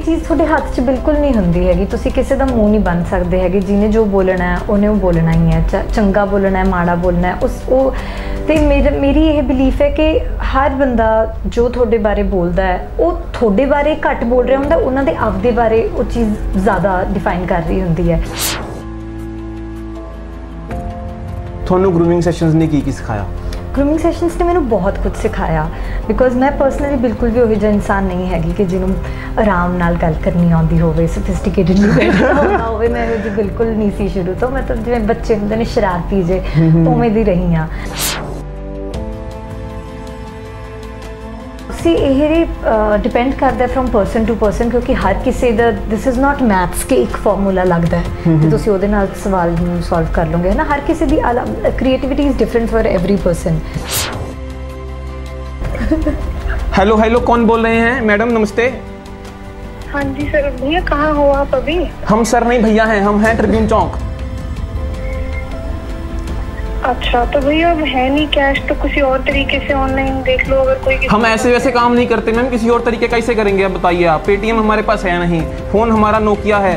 चीज़ थोड़े हाथ 'ਚ बिल्कुल नहीं होंदी हैगी, तुसी किसी का मुँह नहीं बन सकते हैगे, जिन्हें जो बोलना है उन्हें वो बोलना ही है, चंगा बोलना है माड़ा बोलना है उस वो। तो मेरी यह बिलीफ है कि हर बंदा जो थोड़े बारे बोलता है वो थोड़े बारे घट बोल रहा होंदा, उन्होंने आपदे बारे वो चीज़ ज़्यादा डिफाइन कर रही होंदी है। थोनू ग्रूमिंग सैशनस ने की सिखाया? ग्रूमिंग सैशनस ने मैंने बहुत कुछ सिखाया, बिकॉज मैं पर्सनली बिल्कुल भी वही जिहा इंसान नहीं हैगी कि जिन्होंने आराम नाल गल करनी आती होवे, सोफिस्टिकेटेड नहीं होवे। मैं वो बिल्कुल नहीं सी शुरू तो, मैं तो जिवें बच्चे होंदे ने शरारती जे उवें दी रही हाँ। ये डिपेंड करता है फ्रॉम पर्सन टू पर्सन, क्योंकि हर किसी का दिस इज़ नॉट मैथ्स के एक फॉर्मूला लगता है कि तुसीं उहदे नाल सवाल नूं सॉल्व कर लोगे, है ना। हर किसी की creativity is different for every person. Hello hello, कौन बोल रहे हैं? मैडम नमस्ते। हाँ जी सर। भैया कहाँ हो आप अभी? हम सर नहीं भैया हैं, हम हैं ट्रिब्यून चौक। अच्छा, तो भैया अब है नहीं कैश, तो किसी और तरीके से ऑनलाइन देख लो अगर कोई। हम ऐसे वैसे काम नहीं करते मैम, किसी और तरीके कैसे करेंगे आप बताइए। आप पेटीएम हमारे पास है नहीं, फ़ोन हमारा नोकिया है,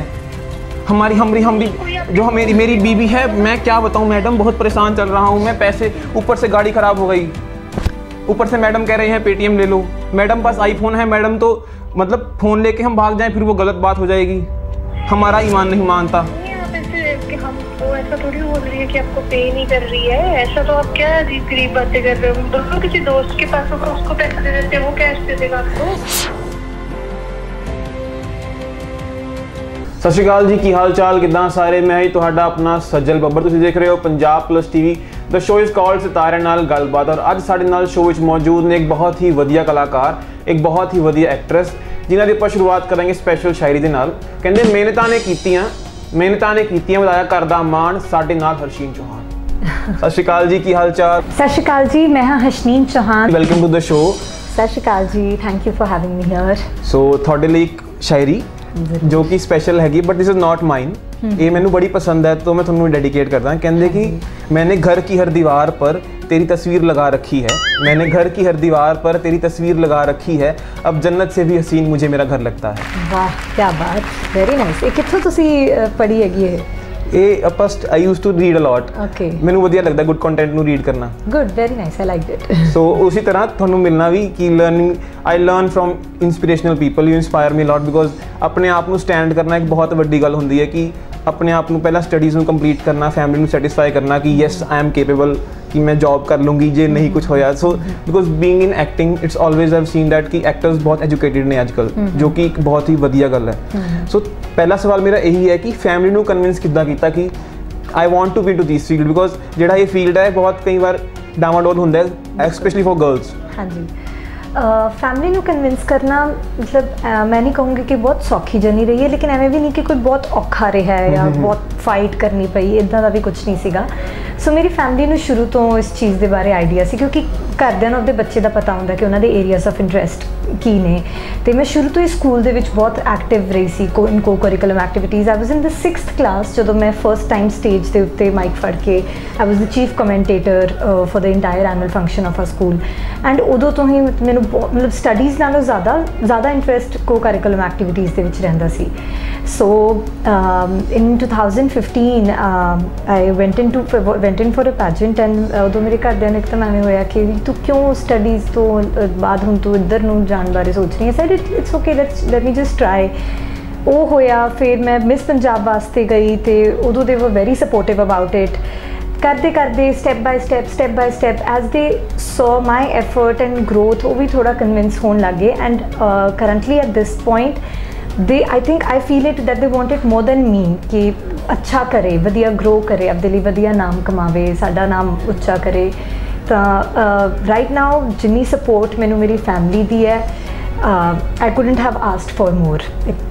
हमारी हम भी जो मेरी बीबी है। मैं क्या बताऊं मैडम, बहुत परेशान चल रहा हूं मैं, पैसे ऊपर से गाड़ी ख़राब हो गई, ऊपर से मैडम कह रहे हैं पेटीएम ले लो। मैडम पास आईफोन है, मैडम तो मतलब फ़ोन लेके हम भाग जाएँ फिर वो गलत बात हो जाएगी, हमारा ईमान नहीं मानता। ऐसा थोड़ी बोल रही है कि आपको पे नहीं कर रही है, ऐसा तो आप क्या अजीब गरीब बातें कर रहे हो। दोनों किसी दोस्त के पास होगा, उसको पैसे दे देते, वो कैश दे देगा आपको। सत श्री अकाल जी, की हाल चाल किदा सारे? मैं ही तुहाडा अपना सज्जल बब्बर, तुसीं देख रहे हो Punjab plus TV. The show is called सितारे नाल गलबात, और अज साडे नाल शो विच मौजूद ने एक बहुत ही वधिया कलाकार, एक बहुत ही वधिया एक्ट्रेस, जिन्हां दी आपां शुरुआत करांगे स्पैशल शायरी दे नाल। कहंदे मिहनतां ने कीतियां वधाया करदा मान, साडे नाल हरशीन चौहान। सत श्री अकाल जी, की हाल चाल? सत श्री अकाल जी, मैं हाँ Harsheen Chauhan. Welcome to the show. सत श्री अकाल जी, thank you for having me here. So तुहाडे लई एक शायरी जो कि स्पैशल हैगी, but this is not mine, ये मैनू बड़ी पसंद है तो मैं तुहानू डेडिकेट करदा। कहंदे कि मैंने घर की हर दीवार पर तेरी तस्वीर लगा रखी है, मैंने घर की हर दीवार पर तेरी तस्वीर लगा रखी है, अब जन्नत से भी हसीन मुझे मेरा घर लगता है। वाह क्या बात, वेरी नाइस। ये कित्थों तुसी पढ़ी हैगी है? ये first I used to read a lot. Okay, मैनू वधिया लगदा गुड कंटेंट नू रीड करना। Good, very nice, I like it. So उसी तरह तुहानू मिलना भी कि learning, I learn from inspirational people, you inspire me lot, because अपने आप नू स्टैंड करना एक बहुत वड्डी गल हुंदी है कि अपने आप नू पहला स्टडीज़ नू कंप्लीट करना, फैमिली नू सैटिस्फाई करना कि येस आई एम केपेबल, कि मैं जॉब कर लूँगी जे नहीं कुछ होया। So because being in acting it's always have seen that कि एक्टर्स बहुत एजुकेटेड ने आजकल, जो कि एक बहुत ही वधिया गल है। सो पहला सवाल मेरा यही है कि फैमिली नू कन्विंस किद्दां कीता कि I want to be to this field, because जिहड़ा ये फील्ड है बहुत कई बार डावाडोल हुंदा है, एक्सपेशली फॉर गर्ल्स। हाँ जी, फैमिली नू कन्विंस करना मतलब मैं नहीं कहूँगी कि बहुत सौखी जर्नी रही है, लेकिन एवं भी नहीं कि कोई बहुत औखा रहा है या बहुत फाइट करनी पई, इदा का भी कुछ नहीं सीगा। सो मेरी फैमिली नू शुरू तो इस चीज़ के बारे आइडिया सी, क्योंकि घरदिਆਂ ਨੂੰ अपने बच्चे का पता होंदा कि उन्होंने एरियाज ऑफ इंटरस्ट की ने। तो मैं शुरू तो ही स्कूल दे विच बहुत एक्टिव रही सी इन को curriculum activities. I was in the 6th class जो मैं फर्स्ट टाइम स्टेज के उत्ते माइक फड़ के I was the chief commentator for the entire annual function of a school. And उदों तो ही मैंने मतलब स्टडीज़ नालों ज़्यादा इंटरस्ट को करिकुलम एक्टिविटीज़ के विच रहिंदा सी। सो इन 2015 I went in for a pageant, and उदों मेरे घरदिਆਂ ने एकदम एवं होया कि तू क्यों स्टडीज़ तो बाद हुण तू इधर नूं जाण बारे सोच रही है। Sad it's okay, let me just try. वो होया, फिर मैं मिस पंजाब वास्ते गई तो उदों they were very supportive about it. करते करते step by step as they saw my effort and growth, वो भी थोड़ा कन्विंस होने लग गए। And currently at this point they I think I feel it that they want it more than me कि अच्छा करे, वधिया ग्रो करे, अपने लिए वधिया नाम कमावे, साडा नाम उच्चा करे। तो राइट नाउ जिन्नी सपोर्ट मैनू मेरी फैमिली दी है, I couldn't have asked for more.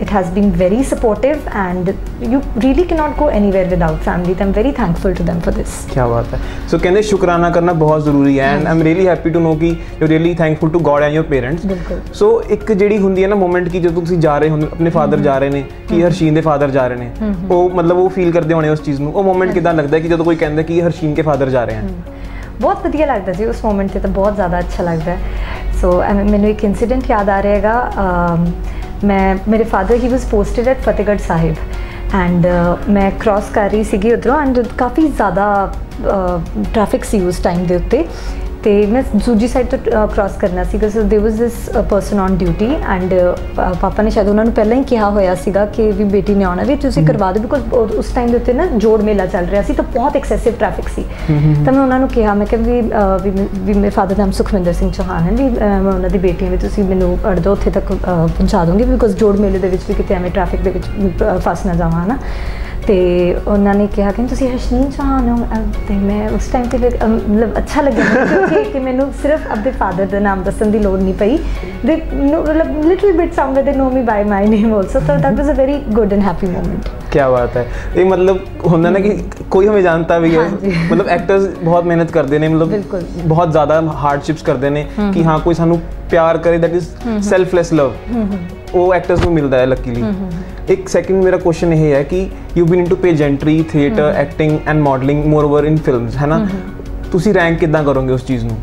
It has been very supportive, and you really cannot go anywhere without family. I'm very thankful to them for this. क्या बात है। So कहते शुक्राना करना बहुत ज़रूरी है, and I'm really happy to know कि you're really thankful to God and your parents. बिल्कुल। So एक ਜਿਹੜੀ ਹੁੰਦੀ ਹੈ ਨਾ मोमेंट की ਜਦੋਂ ਤੁਸੀਂ ਜਾ ਰਹੇ ਹੁੰਦੇ, ਆਪਣੇ ਫਾਦਰ ਜਾ ਰਹੇ ਨੇ ਕਿ ਹਰਸ਼ੀਨ ਦੇ ਫਾਦਰ ਜਾ ਰਹੇ ਨੇ, ਉਹ ਮਤਲਬ ਉਹ ਫੀਲ ਕਰਦੇ ਹੋਣੇ ਉਸ ਚੀਜ਼ ਨੂੰ, ਉਹ ਮੋਮੈਂਟ ਕਿਦਾਂ ਲੱਗਦਾ ਕਿ ਜਦੋਂ ਕੋਈ ਕਹਿੰਦਾ ਕਿ ਹਰਸ਼ੀਨ के फादर जा रहे हैं? बहुत वधिया लगता जी उस मोमेंट से, तो बहुत ज़्यादा अच्छा लगता है। सो मैंने एक इंसीडेंट याद आ रहेगा। मेरे father he was posted at Fatehgarh Sahib and मैं क्रॉस कर रही सी उधरों एंड काफ़ी ज़्यादा ट्रैफिक सी उस टाइम के उत्ते तो मैं दूजी साइड तो क्रॉस करना सीगा so there was this person on duty and पापा ने शायद उन्होंने पहले ही कहा होया सीगा कि भी बेटी ने आना भी तुसीं करवा दो बिकॉज उस टाइम के उत्ते ना जोड़ मेला चल रहा सी तो बहुत एक्सैसिव ट्रैफिक सी तो मैं उन्होंने कहा मैं कि भी मेरे फादर नाम सुखविंदर सिंह चौहान है भी मैं उन्होंने बेटी भी तुसीं मैनूं अड़दो उत्थे तक पहुँचा दूँगी बिकॉज जोड़ मेले दे विच भी किते एवें ट्रैफिक दे विच फस ना जावां है ना तो उन्होंने कहा कि तुम हर्षनील चौहान हो तो मैं उस टाइम पर मतलब अच्छा लगे कि मैंने सिर्फ अपने फादर का नाम दसन की लोड़ नहीं पई दे मतलब little bit somewhere they know me by my name also तो that was a very good and happy moment. क्या बात है ये मतलब होंदा ना कि कोई हमें जानता भी है मतलब एक्टर्स बहुत मेहनत करते हैं मतलब बहुत ज़्यादा हार्डशिप्स करते हैं कि हाँ कोई सानू प्यार करे दैट इज सेल्फलेस लव वो एक्टर्स को मिलता है लकीली। एक सेकंड मेरा क्वेश्चन ये है कि you been into pageantry theatre acting and modelling more over in films है ना तुसी रैंक कितना करोगे उस चीज़ ਨੂੰ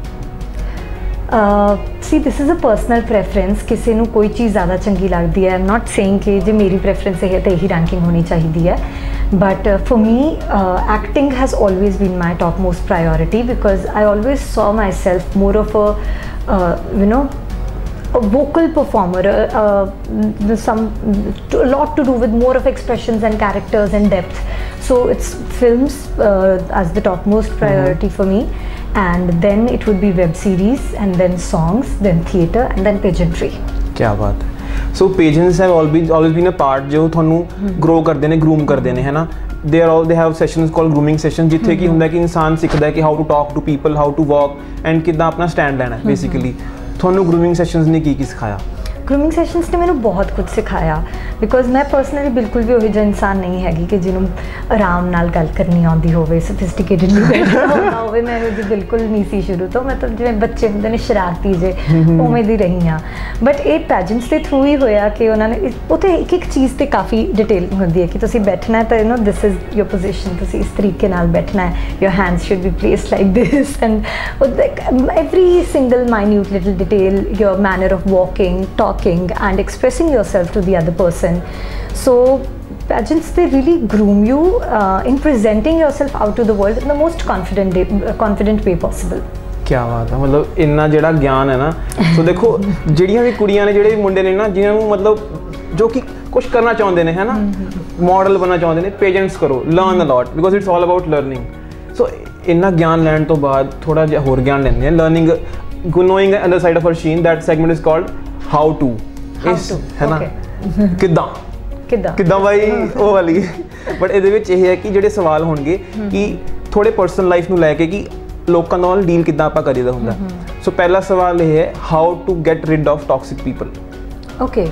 see this is a personal preference किसी को कोई चीज़ ज़्यादा चंगी लगती है आई एम नॉट सेइंग कि जो मेरी प्रेफरेंस है तो यही रैंकिंग होनी चाहिए है but for me acting has always been my top most priority because I always saw myself more of a you know a vocal performer, a lot to do with more of expressions and characters and depth. So it's films as the topmost priority for me, and then it would be web series, and then songs, then theatre, and then pageantry. क्या बात है। So pageants have always been a part जो थानू grow करते ने, groom करते ने, है ना? They have sessions called grooming sessions जिथे की हुंदा कि इंसान सीखता है कि how to talk to people, how to walk, and कितना अपना stand लेना है basically। ਤੁਹਾਨੂੰ ਗਰੂਮਿੰਗ ਸੈਸ਼ਨਸ ਨੇ ਕੀ ਸਿਖਾਇਆ? ग्रूमिंग सैशनस ने मैंने बहुत कुछ सिखाया बिकॉज मैं पर्सनली बिल्कुल भी वही जो इंसान नहीं हैगी कि जिन्होंने आराम नाल गल करनी आती होवे सोफिस्टिकेटेडली बैठना होंदा होवे मैं वो बिल्कुल नहीं सी शुरू तो मतलब जिवें बच्चे होंदे ने शरारती जे उवें दी रही हाँ बट ये पैजेंट्स के थ्रू ही होया कि उन्होंने उत्थे एक एक चीज़ ते काफ़ी डिटेल होंदी है कि तुसीं बैठना है तो you know this is your position तुसीं इस तरीके नाल बैठना है your hands should be placed like this and every single minute little detail your manner of walking talking and expressing yourself to the other person. So pageants they really groom you in presenting yourself out to the world in the most confident way possible. क्या बात है मतलब इन्ना जेड़ा ज्ञान है ना तो देखो ਜਿਹੜੀਆਂ ਵੀ ਕੁੜੀਆਂ ਨੇ ਜਿਹੜੇ ਮੁੰਡੇ ਨੇ ਨਾ ਜਿਨ੍ਹਾਂ ਨੂੰ मतलब जो कि कुछ करना चाहते हैं है ना मॉडल बनना चाहते हैं पेजेंट्स करो learn a lot because it's all about learning so इन्ना ज्ञान लैन तो बाद थोड़ा जिहा होर ज्ञान लैंदे हैं learning knowing the other side of a machine that segment is called how to है ना किद्दां किद्दां भाई वो वाली बट ਇਹਦੇ ਵਿੱਚ ਇਹ ਹੈ ਕਿ ਜਿਹੜੇ ਸਵਾਲ ਹੋਣਗੇ ਕਿ ਥੋੜੇ ਪਰਸਨਲ ਲਾਈਫ ਨੂੰ ਲੈ ਕੇ ਕਿ ਲੋਕਾਂ ਨਾਲ ਡੀਲ ਕਿੱਦਾਂ ਆਪਾਂ ਕਰੀਦਾ ਹੁੰਦਾ ਸੋ ਪਹਿਲਾ ਸਵਾਲ ਇਹ ਹੈ how to get rid of toxic people okay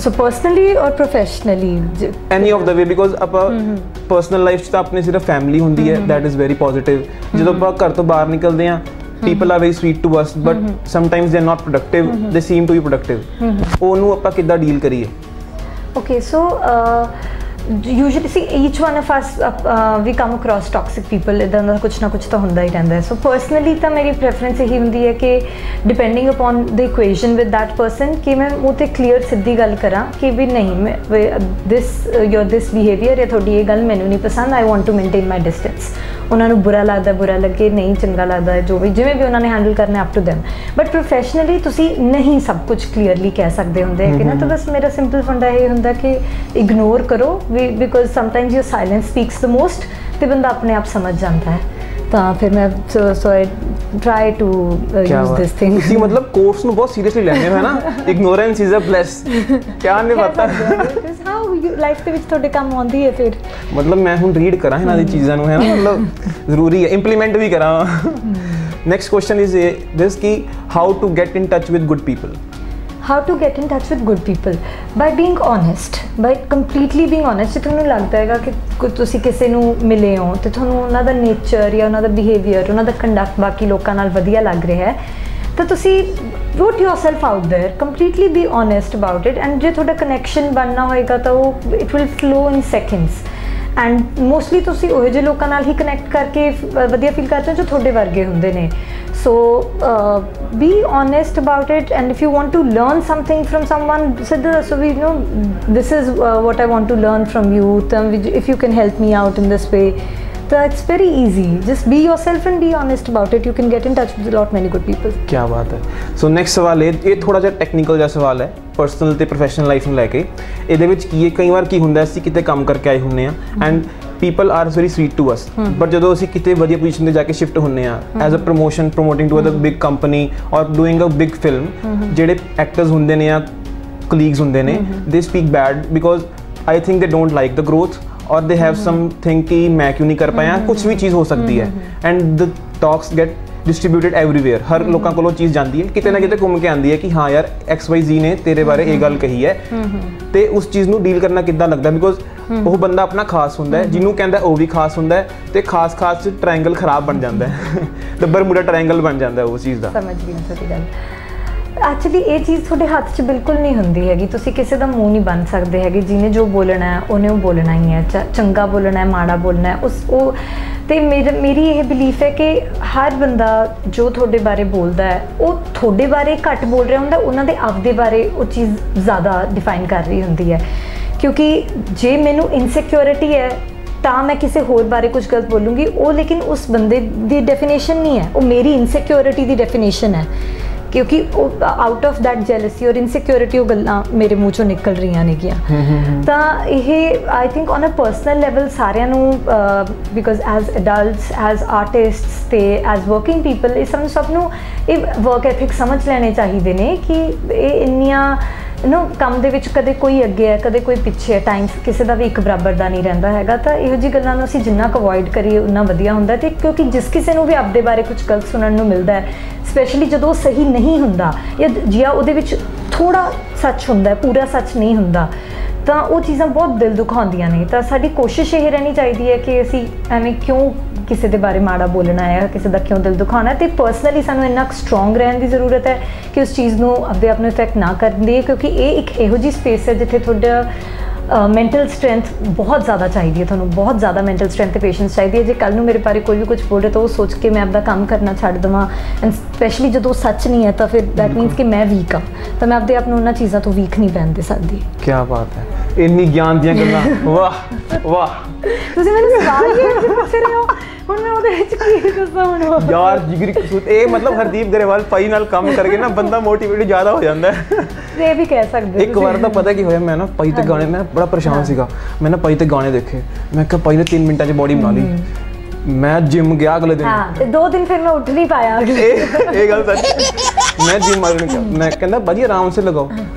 so personally ਔਰ professionally any of the way because ਆਪਾਂ ਪਰਸਨਲ ਲਾਈਫ 'ਚ ਤਾਂ ਆਪਣੀ ਸਿਰਫ ਫੈਮਿਲੀ ਹੁੰਦੀ ਹੈ ਦੈਟ ਇਜ਼ ਵੈਰੀ ਪੋਜ਼ਿਟਿਵ ਜਦੋਂ ਆਪਾਂ ਘਰ ਤੋਂ ਬਾਹਰ ਨਿਕਲਦੇ ਹਾਂ people are very sweet to us but sometimes they're not productive they seem to be productive ਉਹਨੂੰ ਆਪਾਂ ਕਿੱਦਾਂ ਡੀਲ ਕਰੀਏ okay so usually see each one of us we come across toxic people इदां दा कुछ ना कुछ तो हुंदा ही रहंदा है so personally ਤਾਂ ਮੇਰੀ preference ਇਹੀ ਹੁੰਦੀ ਹੈ ਕਿ depending upon the equation with that person ਕਿ ਮੈਂ ਉਹ ਤੇ clear ਸਿੱਧੀ ਗੱਲ ਕਰਾਂ ਕਿ ਵੀ ਨਹੀਂ ਮੈਂ this behavior ਜਾਂ ਤੁਹਾਡੀ ਇਹ ਗੱਲ ਮੈਨੂੰ ਨਹੀਂ ਪਸੰਦ I want to maintain my distance ਉਹਨਾਂ ਨੂੰ ਬੁਰਾ ਲੱਗਦਾ ਬੁਰਾ ਲੱਗੇ ਨਹੀਂ ਚੰਗਾ ਲੱਗਦਾ ਜੋ ਵੀ ਜਿਵੇਂ ਵੀ ਉਹਨਾਂ ਨੇ ਹੈਂਡਲ ਕਰਨਾ up to them but professionally ਤੁਸੀਂ ਨਹੀਂ ਸਭ ਕੁਝ ਕਲੀਅਰਲੀ ਕਹਿ ਸਕਦੇ ਹੁੰਦੇ ਕਿ ਨਾ ਤਾਂ ਬਸ ਮੇਰਾ ਸਿੰਪਲ ਫੰਡਾ ਇਹ ਹੁੰਦਾ ਕਿ ਇਗਨੋਰ ਕਰੋ because sometimes your silence speaks the most ਤੇ ਬੰਦਾ ਆਪਣੇ ਆਪ ਸਮਝ ਜਾਂਦਾ ਹੈ ਤਾਂ ਫਿਰ ਮੈਂ so I try to use this thing ਤੁਸੀਂ ਮਤਲਬ ਕੋਰਸ ਨੂੰ ਬਹੁਤ ਸੀਰੀਅਸਲੀ ਲੈਂਦੇ ਹੋ ਹੈ ਨਾ ignorance is a bliss ਕਿਆ ਨਹੀਂ ਪਤਾ how ਲਾਈਫ ਦੇ ਵਿੱਚ ਤੁਹਾਡੇ ਕੰਮ ਆਉਂਦੀ ਹੈ ਫਿਰ ਮਤਲਬ ਮੈਂ ਹੁਣ ਰੀਡ ਕਰਾਂ ਇਹਨਾਂ ਦੀ ਚੀਜ਼ਾਂ ਨੂੰ ਹੈ ਨਾ ਮਤਲਬ ਜ਼ਰੂਰੀ ਹੈ ਇੰਪਲੀਮੈਂਟ ਵੀ ਕਰਾਂ next question is this ki how to get in touch with good people how to get in touch with good people by being honest by completely being honest ਜੇ ਤੁਹਾਨੂੰ ਲੱਗਦਾ ਹੈਗਾ ਕਿ ਤੁਸੀਂ ਕਿਸੇ ਨੂੰ ਮਿਲੇ ਹੋ ਤੇ ਤੁਹਾਨੂੰ ਉਹਨਾਂ ਦਾ ਨੇਚਰ ਜਾਂ ਉਹਨਾਂ ਦਾ ਬਿਹੇਵੀਅਰ ਉਹਨਾਂ ਦਾ ਕੰਡਕਟ ਬਾਕੀ ਲੋਕਾਂ ਨਾਲ ਵਧੀਆ ਲੱਗ ਰਿਹਾ ਹੈ ਤਾਂ ਤੁਸੀਂ put yourself out there completely be honest about it and ਜੇ ਤੁਹਾਡਾ ਕਨੈਕਸ਼ਨ ਬਣਨਾ ਹੋਏਗਾ ਤਾਂ ਉਹ it will flow in seconds and mostly ਤੁਸੀਂ ਉਹ ਜਿਹੇ ਲੋਕਾਂ ਨਾਲ ਹੀ ਕਨੈਕਟ ਕਰਕੇ ਵਧੀਆ ਫੀਲ ਕਰਦੇ ਹੋ ਜੋ ਤੁਹਾਡੇ ਵਰਗੇ ਹੁੰਦੇ ਨੇ So be honest about it, and if you want to learn something from someone, so we know this is what I want to learn from you, if you can help me out in this way, it's very easy. Just be yourself and be honest about it. You can get in touch with a lot many good people. क्या बात है। So next सवाल है, ये ਥੋੜਾ ਜਿਹਾ technical ਜਿਹਾ ਸਵਾਲ ਹੈ, ਪਰਸਨਲ ਤੇ ਪ੍ਰੋਫੈਸ਼ਨਲ ਲਾਈਫ ਨੂੰ ਲੈ ਕੇ। ਇਹਦੇ ਵਿੱਚ ਕੀ ਹੈ, ਕਈ ਵਾਰ ਕੀ ਹੁੰਦਾ, ਅਸੀਂ ਕਿਤੇ ਕੰਮ ਕਰਕੇ ਆਏ ਹੁੰਦੇ ਆ and people are very sweet to us, but ਜਦੋਂ ਅਸੀਂ ਕਿਤੇ ਵਧੀਆ ਪੋਜੀਸ਼ਨ ਤੇ ਜਾ ਕੇ ਸ਼ਿਫਟ ਹੁੰਦੇ ਆ as a promoting to a big company or doing a big film, ਜਿਹੜੇ ਐਕਟਰਸ ਹੁੰਦੇ ਨੇ ਜਾਂ ਕਲੀਗਸ ਹੁੰਦੇ ਨੇ, they speak bad because I think they don't like the growth or they have something कि मैं क्यों नहीं कर पाया, कुछ भी चीज़ हो सकती है and the talks get distributed everywhere, हर लोगों को चीज़ जाती है, कितने ना कितने घूम के आती है कि हाँ यार XYZ ने तेरे बारे ये गल कही है, तो उस चीज़ ਨੂੰ डील करना किद्दां लगदा, बिकॉज वो बंदा अपना खास हुंदा है, जिन्हों कहंदा वो भी खास हुंदा है, तो खास च ट्रायंगल खराब बन जाता है तो बरमूडा ट्रायंगल बन जाता है उस चीज़ का। समझ गई ਤੁਹਾਡੀ ਗੱਲ। एक्चुअली ये चीज़ थोड़े हाथ च बिल्कुल नहीं होंगी हैगी, तुसी किसी का मुँह नहीं बन सकते है, जिन्हें जो बोलना है उन्हें वो बोलना ही है, चंगा बोलना है माड़ा बोलना है तो मेरी यह बिलीफ है कि हर बंदा जो थोड़े बारे बोलता है वो थोड़े बारे घट बोल रहा होंदा, उन्होंने आपदे बारे वो चीज़ ज़्यादा डिफाइन कर रही होंदी है, क्योंकि जे मैनू इनसिक्योरिटी है तो मैं किसी होर बारे कुछ गलत बोलूँगी, वो लेकिन उस बंदे की डेफिनेशन नहीं है, वो मेरी इनसिक्योरिटी की डेफिनेशन है, क्योंकि आउट ऑफ दैट जेलसी और इनसिक्योरिटी वो गल्लां मेरे मूँह चों निकल रही नेगियां। तो यह I think on a personal level सारिਆਂ ਨੂੰ because as adults as artists ते एज वर्किंग पीपल ये सब ਨੂੰ ਇਹ वर्क एथिक समझ ਲੈਣੇ ਚਾਹੀਦੇ ਨੇ कि ਇਹ ਇੰਨੀਆਂ नो ਕੰਮ ਦੇ ਵਿੱਚ ਕਦੇ ਕੋਈ ਅੱਗੇ ਹੈ ਕਦੇ ਕੋਈ ਪਿੱਛੇ ਹੈ, ਟਾਈਮ ਕਿਸੇ ਦਾ ਵੀ ਇੱਕ ਬਰਾਬਰ ਦਾ ਨਹੀਂ ਰਹਿੰਦਾ ਹੈਗਾ, ਤਾਂ ਇਹੋ ਜਿਹੀ ਗੱਲਾਂ ਨੂੰ ਅਸੀਂ ਜਿੰਨਾ ਕੁ ਅਵੋਇਡ ਕਰੀਏ ਉਨਾ ਵਧੀਆ ਹੁੰਦਾ। ਤੇ ਕਿਉਂਕਿ ਜਿਸ ਕਿਸੇ ਨੂੰ ਵੀ ਆਪਦੇ ਬਾਰੇ ਕੁਝ ਗਲਤ ਸੁਣਨ ਨੂੰ ਮਿਲਦਾ ਹੈ, ਸਪੈਸ਼ਲੀ ਜਦੋਂ ਸਹੀ ਨਹੀਂ ਹੁੰਦਾ ਜਾਂ ਉਹਦੇ ਵਿੱਚ ਥੋੜਾ ਸੱਚ ਹੁੰਦਾ, ਪੂਰਾ ਸੱਚ ਨਹੀਂ ਹੁੰਦਾ, ਤਾਂ ਉਹ ਚੀਜ਼ਾਂ ਬਹੁਤ ਦਿਲ ਦੁਖਾਉਂਦੀਆਂ ਨੇ। ਤਾਂ ਸਾਡੀ ਕੋਸ਼ਿਸ਼ ਇਹ ਰਹਿਣੀ ਚਾਹੀਦੀ ਹੈ ਕਿ ਅਸੀਂ ਐਵੇਂ ਕਿਉਂ ਕਿਸੇ ਦੇ ਬਾਰੇ ਮਾੜਾ ਬੋਲਣਾ ਹੈ, ਕਿਸੇ ਦਾ ਕਿਉਂ ਦਿਲ ਦੁਖਾਉਣਾ, ਤੇ ਪਰਸਨਲੀ ਸਾਨੂੰ ਇੰਨਾ ਸਟਰੋਂਗ ਰਹਿਣ ਦੀ ਜ਼ਰੂਰਤ ਹੈ ਕਿ ਉਸ ਚੀਜ਼ ਨੂੰ ਆਪਦੇ ਆਪ ਨੂੰ ਇਫੈਕਟ ਨਾ ਕਰਨ ਦੀ, ਕਿਉਂਕਿ ਇਹ ਇੱਕ ਇਹੋ ਜਿਹੀ ਸਪੇਸ ਹੈ ਜਿੱਥੇ ਤੁਹਾਡਾ ਮੈਂਟਲ ਸਟਰੈਂਥ ਬਹੁਤ ਜ਼ਿਆਦਾ ਚਾਹੀਦੀ ਹੈ, ਤੁਹਾਨੂੰ ਬਹੁਤ ਜ਼ਿਆਦਾ ਮੈਂਟਲ ਸਟਰੈਂਥ ਤੇ ਪੇਸ਼ੈਂਸ ਚਾਹੀਦੀ ਹੈ। ਜੇ ਕੱਲ੍ਹ ਨੂੰ ਮੇਰੇ ਬਾਰੇ ਕੋਈ ਵੀ ਕੁਝ ਬੋਲ ਰਿਹਾ ਤਾਂ ਉਹ ਸੋਚ ਕੇ ਮੈਂ ਆਪਦਾ ਕੰਮ ਕਰਨਾ ਛੱਡ ਦੇਵਾਂ, ਐਂਡ ਸਪੈਸ਼ਲੀ ਜਦੋਂ ਸੱਚ ਨਹੀਂ ਹੈ ਤਾਂ ਫਿਰ ਦੈਟ ਮੀਨਸ ਕਿ ਮੈਂ ਵੀਕ ਹਾਂ, ਤਾਂ ਮੈਂ ਆਪਦੇ ਆਪ ਨੂੰ ਉਹਨਾਂ ਚੀਜ਼ਾਂ ਤੋਂ ਵੀਕ ਨਹੀਂ ਪੈਣ ਦੇ ਸਕਦੀ। ਕੀ ਬਾਤ ਹੈ, ਇੰਨੀ ਗਿਆਨ ਦੀਆਂ ਗੱਲਾਂ, ਵਾਹ ਵਾਹ। ਤੁਸੀਂ ਮੈਨੂੰ ਸਵਾਲ ਹੀ ਪੁੱਛ ਰਹੇ ਹੋ, ਹੁਣ ਮੈਂ ਉਹਦੇ ਵਿੱਚ ਕੀ ਦੱਸਾਂ ਹੁਣ ਯਾਰ ਜਿਗਰੀ ਕਸੂਤ। ਇਹ ਮਤਲਬ ਹਰਦੀਪ ਗਰੇਵਾਲ ਭਾਈ ਨਾਲ ਕੰਮ ਕਰਕੇ ਨਾ ਬੰਦਾ ਮੋਟੀਵੇਟਡ ਜ਼ਿਆਦਾ ਹੋ ਜਾਂਦਾ ਹੈ, ਇਹ ਵੀ ਕਹਿ ਸਕਦੇ। ਇੱਕ ਵਾਰ ਤਾਂ ਪਤਾ ਕੀ ਹੋਇਆ, ਮੈਂ ਨਾ ਭਾਈ ਤੇ ਗਾਣੇ, ਮੈਂ ਬੜਾ ਪਰੇਸ਼ਾਨ ਸੀਗਾ, ਮੈਂ ਨਾ ਭਾਈ ਤੇ ਗਾਣੇ ਦੇਖੇ, ਮੈਂ ਕਿਹਾ ਭਾਈ ਨੇ 3 ਮਿੰਟਾਂ 'ਚ ਬੋਡੀ ਬਣਾ ਲਈ, ਮੈਂ ਜਿਮ ਗਿਆ ਅਗਲੇ ਦਿਨ, ਤੇ 2 दिन फिर मैं उठ नहीं पाया। ਇਹ ਗੱਲ सच, मैं जिम वाले ने कहा, मैं कहता भाजी आराम से लगाओ,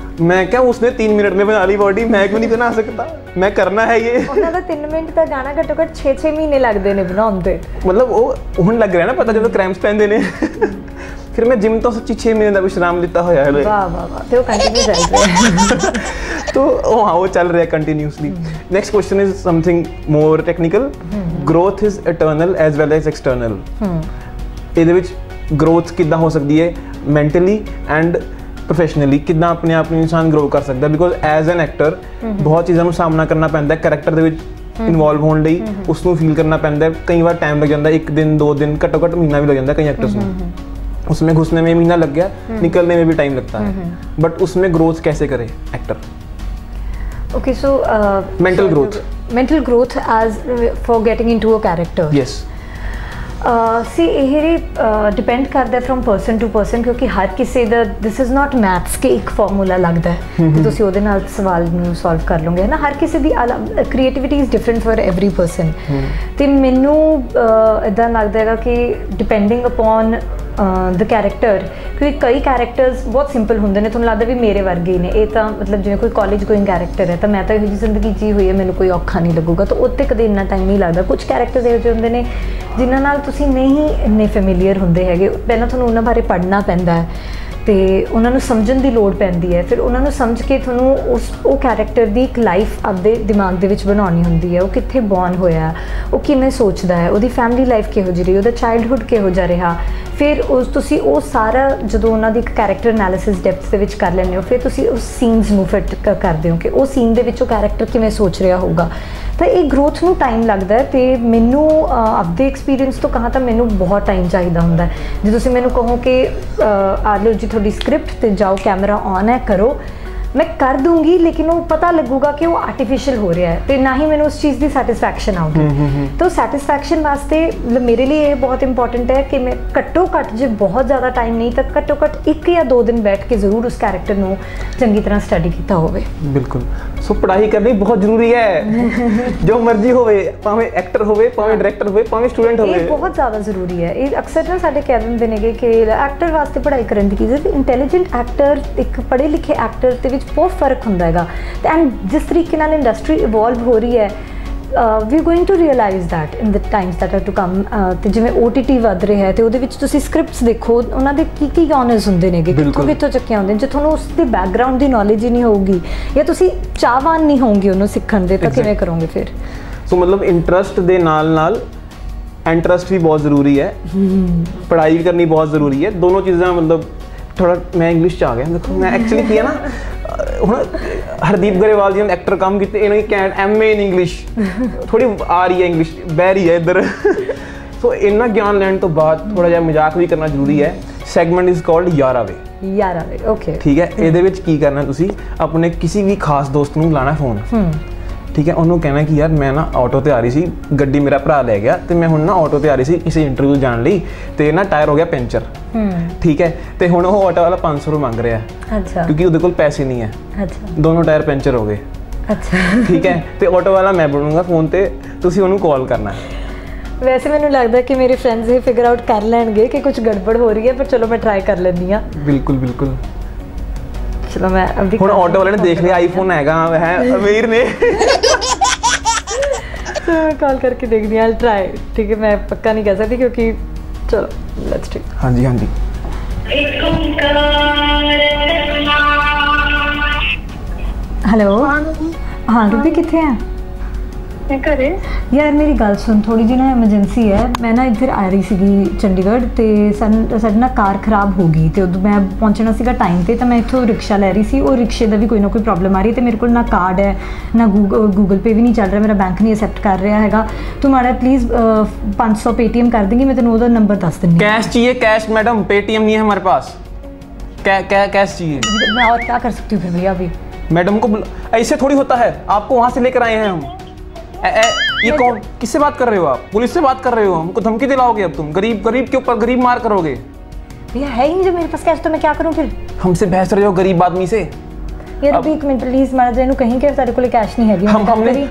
मैं क्या उसने 3 मिनट में बना ली बॉडी, मैं क्यों नहीं बना सकता, मैं करना है ये। ਉਹਨਾਂ ਦਾ 3 ਮਿੰਟ ਦਾ ਗਾਣਾ ਘੱਟੋ ਘੱਟ 6 ਮਹੀਨੇ ਲੱਗਦੇ ਨੇ ਬਣਾਉਣ ਤੇ, ਮਤਲਬ ਉਹ ਹੁਣ ਲੱਗ ਰਿਹਾ ਨਾ ਪਤਾ ਜਦੋਂ ਕ੍ਰੈਂਪਸ ਪੈਂਦੇ ਨੇ। ਫਿਰ ਮੈਂ ਜਿਮ ਤੋਂ ਸੱਚੀ 6 ਮਹੀਨੇ ਦਾ ਵਿਸ਼ਰਾਮ ਲਿੱਤਾ ਹੋਇਆ ਹੈ। ਵਾਹ ਵਾਹ ਵਾਹ, ਤੇ ਉਹ ਕੰਟੀਨਿਊ ਚੱਲ ਰਿਹਾ तो हाँ वो चल रहा है continuously. Next question is something more technical. Growth is eternal as well as external. ਇਹਦੇ ਵਿੱਚ ग्रोथ ਕਿੱਦਾਂ ਹੋ ਸਕਦੀ ਹੈ ਮੈਂਟਲੀ ਐਂਡ ਪ੍ਰੋਫੈਸ਼ਨਲੀ, ਕਿੱਦਾਂ ਆਪਣੇ ਆਪ ਨੂੰ ਇਨਸਾਨ ਗਰੋ ਕਰ ਸਕਦਾ, ਬਿਕੋਜ਼ ਐਜ਼ ਐਨ ਐਕਟਰ ਬਹੁਤ ਚੀਜ਼ਾਂ ਨੂੰ ਸਾਹਮਣਾ ਕਰਨਾ ਪੈਂਦਾ ਹੈ ਕਰੈਕਟਰ ਦੇ ਵਿੱਚ ਇਨਵੋਲਵ ਹੋਣ ਲਈ, ਉਸ ਨੂੰ ਫੀਲ ਕਰਨਾ ਪੈਂਦਾ ਹੈ, ਕਈ ਵਾਰ ਟਾਈਮ ਲੱਗ ਜਾਂਦਾ, 1 दिन 2 दिन ਘੱਟੋ ਘੱਟ ਮਹੀਨਾ ਵੀ ਲੱਗ ਜਾਂਦਾ कई एक्टर्स में, उसमें घुसने में महीना लग गया, निकलने में भी टाइम लगता है, बट उसमें ग्रोथ कैसे करे actor? Okay, so mental growth as for getting into a character. Yes. See, ਇਹ डिपेंड करता है फ्रॉम पर्सन टू पर्सन, क्योंकि हर किसी ਦਾ दिस इज़ नॉट मैथ्स के एक फार्मूला लगता है कि ਤੁਸੀਂ ਉਹਦੇ ਨਾਲ ਸਵਾਲ ਨੂੰ ਸੋਲਵ ਕਰ ਲਓਗੇ, ਹੈ ਨਾ। ਹਰ ਕਿਸੇ ਦੀ creativity is different for every person. ਤੇ ਮੈਨੂੰ ਇੱਦਾਂ ਲੱਗਦਾ ਹੈਗਾ ਕਿ ਡਿਪੈਂਡਿੰਗ ਅਪੋਨ ਦ ਕੈਰੈਕਟਰ, ਕਿਉਂਕਿ ਕਈ ਕੈਰੈਕਟਰਸ ਬਹੁਤ ਸਿੰਪਲ ਹੁੰਦੇ ਨੇ, ਤੁਹਾਨੂੰ ਲੱਗਦਾ ਵੀ ਮੇਰੇ ਵਰਗੇ ਹੀ ਨੇ ਇਹ ਤਾਂ, ਮਤਲਬ ਜਿਵੇਂ ਕੋਈ ਕਾਲਜ ਗੋਇੰਗ ਕੈਰੈਕਟਰ ਹੈ ਤਾਂ ਮੈਂ ਤਾਂ ਇਹੋ ਜਿਹੀ ਜ਼ਿੰਦਗੀ ਜੀ ਹੋਈ ਹੈ, ਮੈਨੂੰ ਕੋਈ ਔਖਾ ਨਹੀਂ ਲੱਗੂਗਾ, ਤਾਂ ਉੱਤੇ ਕਦੇ ਇੰਨਾ ਟਾਈਮ ਨਹੀਂ ਲੱਗਦਾ। ਕੁਝ ਕੈਰੈਕਟਰਸ ਇਹੋ ਜਿਹੇ ਹੁੰਦੇ ਨੇ ਜਿਨ੍ਹਾਂ ਨਾਲ ਤੁਸੀਂ ਨਹੀਂ ਇੰਨੇ ਫੈਮੀਲੀਅਰ ਹੁੰਦੇ ਹੈਗੇ, ਪਹਿਲਾਂ ਤੁਹਾਨੂੰ ਉਹਨਾਂ ਬਾਰੇ ਪੜ੍ਹਨਾ ਪੈਂਦਾ ਹੈ ਤੇ ਉਹਨਾਂ ਨੂੰ ਸਮਝਣ ਦੀ ਲੋੜ ਪੈਂਦੀ ਹੈ, ਫਿਰ ਉਹਨਾਂ ਨੂੰ ਸਮਝ ਕੇ ਤੁਹਾਨੂੰ ਉਹ ਕੈਰੈਕਟਰ ਦੀ ਇੱਕ ਲਾਈਫ ਆਪਦੇ ਦਿਮਾਗ ਦੇ ਵਿੱਚ ਬਣਾਉਣੀ ਹੁੰਦੀ ਹੈ। ਉਹ ਕਿੱਥੇ ਬੌਰਨ ਹੋਇਆ, ਉਹ ਕਿਵੇਂ ਸੋਚਦਾ ਹੈ, ਉਹਦੀ ਫੈਮਿਲੀ ਲਾਈਫ ਕਿਹੋ ਜਿਹੀ ਰਹੀ, ਉਹਦਾ ਚਾਈਲਡਹੁੱਡ ਕਿਹੋ ਜਿਹਾ ਰਿਹਾ, ਫਿਰ ਤੁਸੀਂ ਉਹ ਸਾਰਾ ਜਦੋਂ ਉਹਨਾਂ ਦੀ ਇੱਕ ਕੈਰੈਕਟਰ ਐਨਾਲਿਸਿਸ ਡੈਪਥ ਦੇ ਵਿੱਚ ਕਰ ਲੈਂਦੇ ਹੋ, ਫਿਰ ਤੁਸੀਂ ਉਸ ਸੀਨਸ ਨੂੰ ਫਿਟ ਕਰਦੇ ਹੋ ਕਿ ਉਹ ਸੀਨ ਦੇ ਵਿੱਚ ਉਹ ਕੈਰੈਕਟਰ ਕਿਵੇਂ ਸੋਚ ਰਿਹਾ ਹੋਊਗਾ। ਤਾਂ ਇਹ ਗਰੋਥ ਨੂੰ ਟਾਈਮ ਲੱਗਦਾ ਹੈ, ਅਤੇ ਮੈਨੂੰ ਆਪਦੇ ਐਕਸਪੀਰੀਅੰਸ ਤੋਂ ਕਹਾਂ ਤਾਂ ਮੈਨੂੰ ਬਹੁਤ ਟਾਈਮ ਚਾਹੀਦਾ ਹੁੰਦਾ। ਜੇ ਤੁਸੀਂ ਮੈਨੂੰ ਕਹੋ ਕਿ ਆ ਲਓ ਜੀ ਤੁਹਾਡੀ ਸਕ੍ਰਿਪਟ, ਤੇ ਜਾਓ ਕੈਮਰਾ ਔਨ ਹੈ ਕਰੋ, मैं कर दूंगी, लेकिन वो पता लगूगा कि वो आर्टिफिशियल हो रहा है, तो ना ही मैंने उस चीज़ की सैटिस्फैक्शन आऊगी। तो सैटिस्फैक्शन वास्ते मेरे लिए ये बहुत इंपॉर्टेंट है कि मैं घट्टो घट्ट जो बहुत ज़्यादा टाइम नहीं, तो घट्टो घट्ट 1 या 2 दिन बैठ के जरूर उस कैरेक्टर को चंगी तरह स्टडी किया होवे। बिल्कुल। सो पढ़ाई करनी बहुत जरूरी है, जो मर्जी होवे, भावें एक्टर होवे, भावें डायरेक्टर होवे, भावें स्टूडेंट होवे, ये बहुत ज़्यादा जरूरी है। ये अक्सर ना साडे कह दिंदे ने कि एक्टर वास्ते पढ़ाई करन दी चीज़ है। इंटैलीजेंट एक्टर, एक पढ़े लिखे एक्टर के बहुत फर्क होंदा हैगा। एंड जिस तरीके नाल इंडस्ट्री इवॉल्व हो रही है, we are going to realise that in the times that are to come. तो जिवें OTT वध रहा है, तो उहदे विच तुसीं स्क्रिप्ट्स देखो, उन्हां दे की ऑनर्स हुंदे ने, कित्थों चक्के आउंदे ने। जे तुहानूं उस दे बैकग्राउंड की नॉलेज ही नहीं होगी, या तुसीं चाहवान नहीं होंगे उन्होंने सीखण दे, तो किवें करोगे फिर? सो मतलब इंटरस्ट दे नाल नाल इंटरस्ट भी बहुत ज़रूरी है, पढ़ाई भी करनी बहुत ज़रूरी है। दोनों चीज़ां मतलब थोड़ा मैं इंग्लिश च आ गया, देखो मैं एक्चुअली किया ना ਹੁਣ ਹਰਦੀਪ ਗਰੇਵਾਲ ਜੀ ਨੇ ਐਕਟਰ ਕੰਮ ਕੀਤੇ, ਇਹਨਾਂ ਦੀ ਕੈਂਟ MA ਇਨ ਇੰਗਲਿਸ਼ ਥੋੜੀ ਆ ਰਹੀ ਹੈ, ਇੰਗਲਿਸ਼ ਬਹਿ ਰਹੀ ਹੈ ਇੱਧਰ। ਸੋ ਇੰਨਾ ਗਿਆਨ ਲੈਣ ਤੋਂ ਬਾਅਦ ਥੋੜਾ ਜਿਹਾ ਮਜ਼ਾਕ ਵੀ ਕਰਨਾ ਜ਼ਰੂਰੀ ਹੈ। ਸੈਗਮੈਂਟ ਇਜ਼ ਕਾਲਡ ਯਾਰਾਵੇ। ਓਕੇ, ਠੀਕ ਹੈ। ਇਹਦੇ ਵਿੱਚ ਕੀ ਕਰਨਾ, ਤੁਸੀਂ ਆਪਣੇ ਕਿਸੇ ਵੀ ਖਾਸ ਦੋਸਤ ਨੂੰ ਲਾਣਾ ਫੋਨ, ਠੀਕ ਹੈ। ਉਹਨੂੰ ਕਹਿਣਾ ਕਿ ਯਾਰ ਮੈਂ ਨਾ ਆਟੋ 'ਤੇ ਆ ਰਹੀ ਸੀ, ਗੱਡੀ ਮੇਰਾ ਭਰਾ ਲੈ ਗਿਆ, ਅਤੇ ਮੈਂ ਹੁਣ ਨਾ ਆਟੋ 'ਤੇ ਆ ਰਹੀ ਸੀ ਕਿਸੇ ਇੰਟਰਵਿਊ ਜਾਣ ਲਈ, ਅਤੇ ਨਾ ਟਾਇਰ ਹੋ ਗਿਆ ਪੈਂਚਰ, ਠੀਕ ਹੈ। ਅਤੇ ਹੁਣ ਉਹ ਆਟੋ ਵਾਲਾ 500 ਰੁਪਏ ਮੰਗ ਰਿਹਾ, ਕਿਉਂਕਿ ਉਹਦੇ ਕੋਲ ਪੈਸੇ ਨਹੀਂ ਹੈ, ਦੋਨੋਂ ਟਾਇਰ ਪੈਂਚਰ ਹੋ ਗਏ, ਠੀਕ ਹੈ। ਅਤੇ ਆਟੋ ਵਾਲਾ ਮੈਂ ਬਣੂੰਗਾ ਫੋਨ 'ਤੇ, ਤੁਸੀਂ ਉਹਨੂੰ ਕਾਲ ਕਰਨਾ। ਵੈਸੇ ਮੈਨੂੰ ਲੱਗਦਾ ਕਿ ਮੇਰੇ ਫਰੈਂਡਸ ਇਹ ਫਿਗਰ ਆਊਟ ਕਰ ਲੈਣਗੇ ਕਿ ਕੁਝ ਗੜਬੜ ਹੋ ਰਹੀ ਹੈ, ਪਰ ਚਲੋ ਮੈਂ ਟਰਾਈ ਕਰ ਲੈਂਦੀ ਹਾਂ। ਬਿਲਕੁਲ ਬਿਲकुल। चलो मैं अभी ਹੁਣ ਆਟੋ ਵਾਲੇ ਨੇ ਦੇਖ ਲਿਆ आईफोन हैगा है अमीर ने, तो मैं कॉल करके देख दिया, I'll try, ठीक है। मैं पक्का नहीं कह सकती क्योंकि चलो लेट्स ट्राई। हाँ जी हाँ जी। हेलो, हाँ रुपी कितने हैं? घरे यार मेरी गल सुन, थोड़ी जी ना एमरजेंसी है। मैं ना इधर आ रही सी चंडीगढ़, तो साडी ना कार खराब हो गई, तो उदों मैं पहुंचना सीगा टाइम पे, तो मैं इत्थों रिक्शा लै रही सी, और रिक्शे का भी कोई ना कोई प्रॉब्लम आ रही, तो मेरे को ना कार्ड है ना गूगल पे भी नहीं चल रहा, मेरा बैंक नहीं एक्सेप्ट कर रहा हैगा। तो माड़ा प्लीज़ 500 पेटीएम कर देंगी, मैं तेन वो नंबर दस दिंदी। कैश चाहिए? कैश मैडम, पेटीएम नहीं है हमारे पास, कैश चाहिए। मैं और क्या कर सकती हूँ फिर भैया? अभी मैडम को ऐसे थोड़ी होता है, आपको वहाँ से लेकर आए हैं हम। ये कौन, किससे बात कर रहे हो आप? पुलिस से बात कर रहे हो? हमको धमकी दिलाओगे अब तुम? गरीब के ऊपर गरीब मार करोगे? भैया है ही नहीं जो मेरे पास कैश, तो मैं क्या करूँ फिर? हमसे बहस रहे हो गरीब आदमी से? यार अभी एक मिनट प्लीज, मारा जाए कहीं के सारे को कैश नहीं है।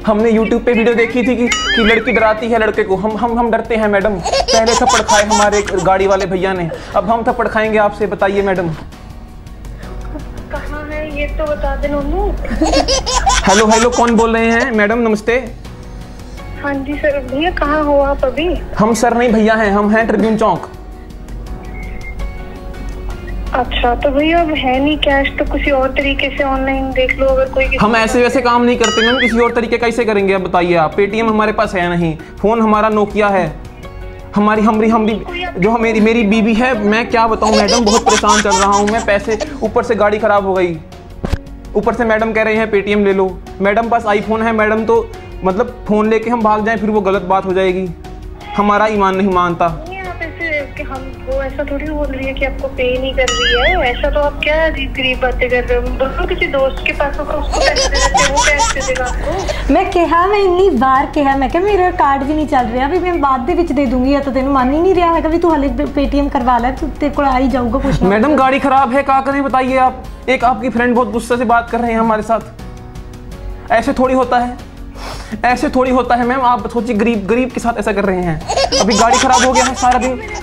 हमने YouTube पे वीडियो देखी थी कि लड़की डराती है लड़के को। हम डरते हैं मैडम। पहले थप्पड़ खाए हमारे गाड़ी वाले भैया ने, अब हम थप्पड़ खाएंगे आपसे, बताइए मैडम। कहाँ है ये तो बता दे नोनू। हेलो, कौन बोल रहे हैं मैडम? नमस्ते। हाँ जी सर। भैया कहाँ हो आप अभी? हम सर नहीं भैया हैं, हम हैं ट्रिब्यून चौक। अच्छा, तो भैया अब है नहीं कैश, तो किसी और तरीके से ऑनलाइन देख लो अगर कोई। हम ऐसे वैसे काम नहीं करते मैम, किसी और तरीके कैसे करेंगे अब बताइए आप? पेटीएम हमारे पास है नहीं, फ़ोन हमारा नोकिया है, हमारी जो मेरी बीबी है, मैं क्या बताऊँ मैडम, बहुत परेशान चल रहा हूँ मैं। पैसे ऊपर से गाड़ी ख़राब हो गई, ऊपर से मैडम कह रहे हैं पेटीएम ले लो। मैडम पास आईफोन है मैडम, तो मतलब फ़ोन लेके हम भाग जाएं फिर वो गलत बात हो जाएगी, हमारा ईमान नहीं मानता। आप ऐसे कि हम वो ऐसा थोड़ी बोल रही है कि आपको पे नहीं कर रही है, ऐसा तो आप क्या गरीब बातें कर रहे हो। बोलो किसी दोस्त के पास होगा, उसको पैसे दे देते, वो पैसे देगा आपको। मैं कहा, मैं इन्नी बार कहा, मैं क्या मेरा कार्ड भी नहीं चल रहा, भी मैं बाद दे विच दे दूंगी, या तो तेन मन ही नहीं रहा है भी तू हले पेटीएम करवा ले, तो तेरे को आ ही जाऊगा कुछ। मैडम गाड़ी खराब है, क्या करें बताइए आप? एक आपकी फ्रेंड बहुत गुस्से से बात कर रहे हैं हमारे साथ, ऐसे थोड़ी होता है, ऐसे थोड़ी होता है मैम। आप सोचिए गरीब के साथ ऐसा कर रहे हैं। अभी गाड़ी खराब हो गया है,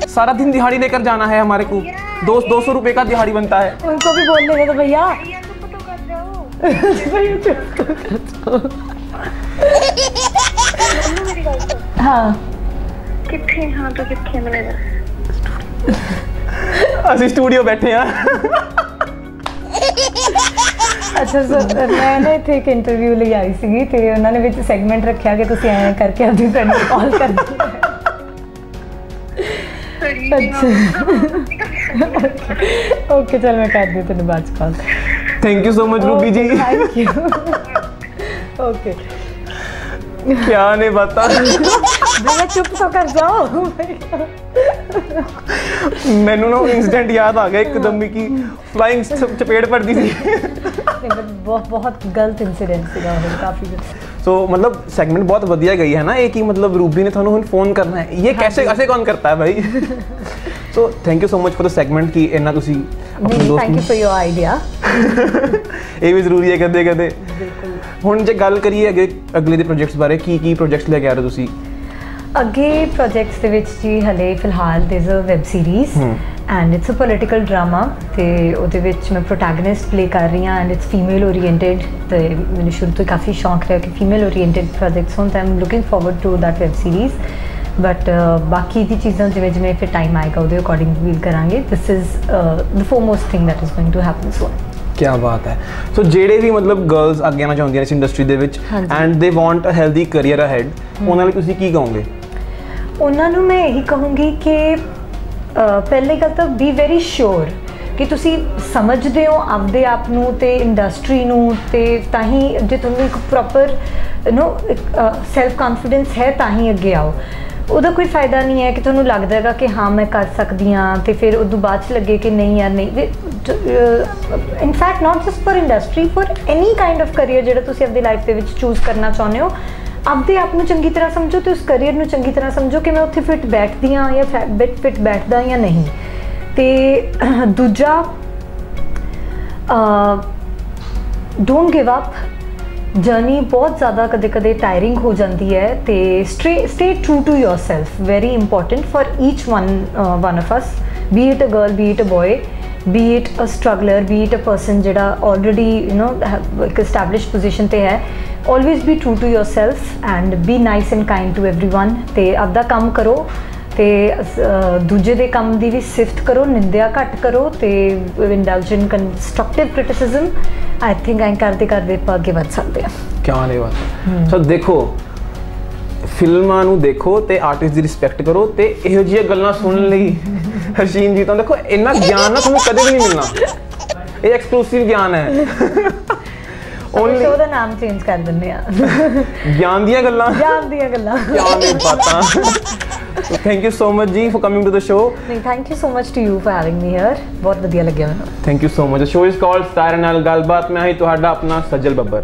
सारा दिन दिहाड़ी लेकर जाना है हमारे को, 200 रुपए का दिहाड़ी बनता है। उनको भी बोल देंगे तो भैया हाँ कितने, हाँ तो कितने मिलेगा? ਅਸੀਂ स्टूडियो बैठे हैं। अच्छा सर, मैं ना इत्थे एक इंटरव्यू ਲਈ ਆਈ ਸੀਗੀ, ਤੇ ਉਹਨਾਂ ਨੇ ਵਿੱਚ ਸੈਗਮੈਂਟ ਰੱਖਿਆ ਕਿ ਤੁਸੀਂ ਐਂ ਕਰਕੇ ਆਪਣੀ ਫਰੈਂਡ ਨੂੰ ਕਾਲ ਕਰ ਦਿਓ। सर ओके चल मैं कर दी तेन बाद call. Thank you so much Ruby ji. Thank you. Okay क्या नहीं पता भैया चुप तो कर जाओ। मैनू ना इंसिडेंट याद आ गया एकदम ही कि फ्लाइंग चपेट पड़ती थी। बहुत गलत इंसिडेंट सीगा वो काफी। सो मतलब सेगमेंट बहुत वधिया गई है ना एक ही, मतलब रूबी ने थानू हुण फोन करना है, ये कैसे ऐसे कौन करता है भाई। So thank you so much for the segment कि इन्ना तुसी अपने दोस्त। Thank you for your idea. ਇਹ ਵੀ ਜ਼ਰੂਰੀ ਹੈ ਕਦੇ ਕਦੇ। ਹੁਣ ਜੇ ਗੱਲ ਕਰੀਏ ਅਗਲੇ ਦੇ ਪ੍ਰੋਜੈਕਟਸ ਬਾਰੇ, ਕੀ ਪ੍ਰੋਜੈਕਟਸ ਲੈ ਕੇ ਆ ਰਹੇ ਤੁਸੀਂ ਅੱਗੇ? ਪ੍ਰੋਜੈਕਟਸ ਦੇ ਵਿੱਚ ਜੀ ਹਲੇ ਫਿਲਹਾਲ there is a web series and it's a political drama, ਤੇ ਉਹਦੇ ਵਿੱਚ ਮੈਂ ਪ੍ਰੋਟੈਗਨਿਸਟ ਪਲੇ ਕਰ ਰਹੀ ਹਾਂ ਐਂਡ ਇਟਸ ਫੀਮੇਲ ਓਰੀਐਂਟਡ, ਤੇ ਮੈਨੂੰ ਸ਼ੁਰੂ ਤੋਂ ਕਾਫੀ ਸ਼ੌਂਕ ਰਿਹਾ ਕਿ ਫੀਮੇਲ ਓਰੀਐਂਟਡ ਪ੍ਰੋਜੈਕਟਸ ਹੋਣ, ਤਾਂ I am looking forward to that web series. But ਬਾਕੀ ਦੀ ਚੀਜ਼ਾਂ ਜਿਵੇਂ ਜਿਵੇਂ ਫਿਰ ਟਾਈਮ ਆਏਗਾ ਉਹਦੇ ਅਕੋਰਡਿੰਗ ਰਿਵੀਲ ਕਰਾਂਗੇ। This is the foremost thing that is going to happen soon. क्या बात है। सो ਜਿਹੜੇ ਵੀ ਮਤਲਬ ਗਰਲਸ ਅੱਗੇ ਆਉਣਾ ਚਾਹੁੰਦੀਆਂ ਇਸ ਇੰਡਸਟਰੀ ਦੇ ਵਿੱਚ and they want a healthy career ahead, ਉਹਨਾਂ ਲਈ ਤੁਸੀਂ ਕੀ ਕਹੋਗੇ? ਉਹਨਾਂ ਨੂੰ ਮੈਂ ਇਹੀ ਕਹੂੰਗੀ ਕਿ ਪਹਿਲੀ ਗੱਲ ਤਾਂ ਬੀ ਵੈਰੀ ਸ਼ੋਰ ਕਿ ਤੁਸੀਂ ਸਮਝਦੇ ਹੋ ਆਪਦੇ ਆਪ ਨੂੰ ਤੇ ਇੰਡਸਟਰੀ ਨੂੰ, ਤੇ ਤਾਂ ਹੀ ਜੇ ਤੁਹਾਨੂੰ ਇੱਕ ਪ੍ਰੋਪਰ ਸੈਲਫ ਕੌਨਫੀਡੈਂਸ ਹੈ ਤਾਂ ਹੀ ਅੱਗੇ ਆਓ। ਉਹਦਾ ਕੋਈ ਫਾਇਦਾ ਨਹੀਂ ਹੈ ਕਿ ਤੁਹਾਨੂੰ ਲੱਗਦਾ ਹੈਗਾ ਕਿ ਹਾਂ ਮੈਂ ਕਰ ਸਕਦੀ ਹਾਂ ਤੇ ਫਿਰ ਉਦੋਂ ਬਾਅਦ 'ਚ ਲੱਗੇ ਕਿ ਨਹੀਂ ਯਾਰ ਨਹੀਂ। In fact not just for industry, for any kind of career ਜਿਹੜਾ ਤੁਸੀਂ ਆਪਣੀ ਲਾਈਫ ਦੇ ਵਿੱਚ ਚੂਜ਼ ਕਰਨਾ ਚਾਹੁੰਦੇ ਹੋ, ਆਪਦੇ ਆਪ ਨੂੰ ਚੰਗੀ ਤਰ੍ਹਾਂ ਸਮਝੋ ਤੇ ਉਸ ਕਰੀਅਰ ਨੂੰ ਚੰਗੀ ਤਰ੍ਹਾਂ ਸਮਝੋ ਕਿ ਮੈਂ ਉੱਥੇ ਫਿੱਟ ਬੈਠਦੀ ਹਾਂ ਜਾਂ ਫਿੱਟ ਬੈਠਦਾ ਜਾਂ ਨਹੀਂ। ਤੇ ਦੂਜਾ, ਡੋਂਟ ਗਿਵ ਅਪ। ਜਰਨੀ ਬਹੁਤ ਜ਼ਿਆਦਾ ਕਦੇ ਕਦੇ ਟਾਇਰਿੰਗ ਹੋ ਜਾਂਦੀ ਹੈ, ਤੇ stay true to yourself, very important for each one of us, be it a girl, be it a boy, be it a struggler, be it a person ਜਿਹੜਾ already ਇੱਕ established position ਤੇ ਹੈ। always be true to yourself and be nice and kind to everyone, ਤੇ ਆਪਦਾ ਕੰਮ ਕਰੋ ਤੇ ਦੂਜੇ ਦੇ ਕੰਮ ਦੀ ਵੀ ਸਿਫਤ ਕਰੋ, ਨਿੰਦਿਆ ਘੱਟ ਕਰੋ, ਤੇ indulge in constructive criticism। I think ਐਂ ਕਰਦੇ ਕਰਦੇ ਆਪਾਂ ਅੱਗੇ ਵੱਧ ਸਕਦੇ ਹਾਂ। ਕਿਆ ਨਹੀਂ ਬਾਤ। ਸੋ ਦੇਖੋ ਫਿਲਮਾਂ ਨੂੰ ਦੇਖੋ ਤੇ ਆਰਟਿਸਟ ਦੀ ਰਿਸਪੈਕਟ ਕਰੋ, ਤੇ ਇਹੋ ਜਿਹੀਆਂ ਗੱਲਾਂ ਸੁਣਨ ਲਈ ਹਰਸ਼ੀਨ ਜੀ ਤਾਂ ਦੇਖੋ ਇੰਨਾ ਗਿਆਨ ਨਾ ਤੁਹਾਨੂੰ ਕਦੇ ਵੀ ਨਹੀਂ ਮਿਲਣਾ, ਇਹ ਐਕਸਕਲੂਸਿਵ ਗਿਆਨ ਹੈ। ਓਨਲੀ ਉਹਦਾ ਨਾਮ ਚੇਂਜ ਕਰ ਦਿੰਦੇ ਆ, ਗਿਆਨ ਦੀਆਂ ਗੱਲਾਂ। ਗਿਆਨ ਦੀਆਂ ਗੱਲਾਂ, ਗਿਆਨ ਦੀਆਂ ਬਾਤਾਂ। ਥੈਂਕ ਯੂ ਸੋ ਮਚ ਜੀ for coming to the show. ਨਹੀਂ thank you so much to you for having me here, ਬਹੁਤ ਵਧੀਆ ਲੱਗਿਆ ਮੈਨੂੰ। Thank you so much. The show is called star ਨਾਲ ਗੱਲਬਾਤ। ਮੈਂ ਹਾਂ ਤੁਹਾਡਾ ਆਪਣਾ ਸੱਜਲ ਬੱਬਰ।